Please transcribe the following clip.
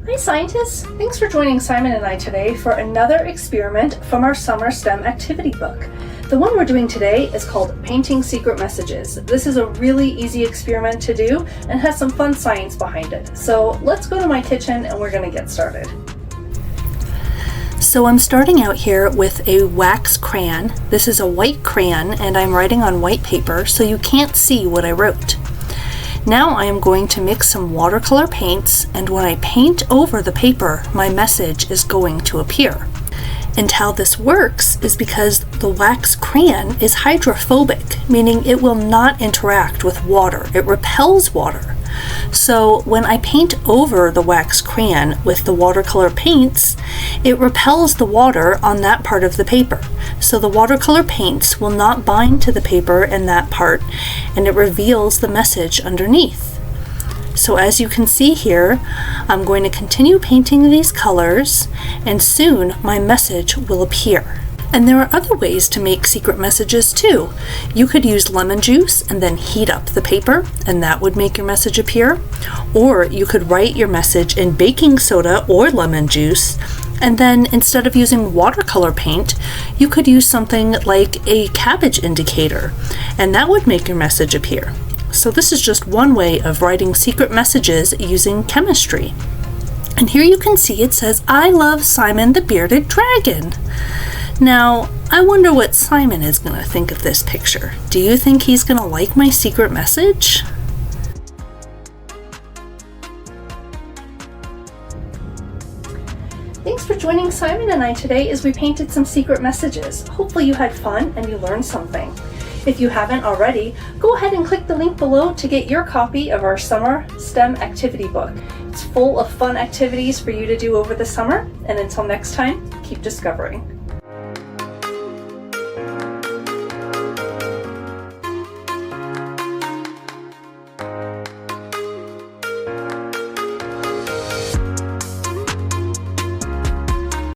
Hi scientists! Thanks for joining Simon and I today for another experiment from our summer STEM activity book. The one we're doing today is called Painting Secret Messages. This is a really easy experiment to do and has some fun science behind it. So let's go to my kitchen and we're going to get started. So I'm starting out here with a wax crayon. This is a white crayon and I'm writing on white paper so you can't see what I wrote. Now I am going to mix some watercolor paints, and when I paint over the paper, my message is going to appear. And how this works is because the wax crayon is hydrophobic, meaning it will not interact with water. It repels water. So when I paint over the wax crayon with the watercolor paints, it repels the water on that part of the paper. So the watercolor paints will not bind to the paper in that part, and it reveals the message underneath. So as you can see here, I'm going to continue painting these colors, and soon my message will appear. And there are other ways to make secret messages too. You could use lemon juice and then heat up the paper, and that would make your message appear. Or you could write your message in baking soda or lemon juice, and then instead of using watercolor paint, you could use something like a cabbage indicator, and that would make your message appear. So this is just one way of writing secret messages using chemistry. And here you can see it says, "I love Simon the bearded dragon." Now, I wonder what Simon is going to think of this picture. Do you think he's going to like my secret message? Thanks for joining Simon and I today as we painted some secret messages. Hopefully you had fun and you learned something. If you haven't already, go ahead and click the link below to get your copy of our summer STEM activity book. It's full of fun activities for you to do over the summer, and until next time, keep discovering.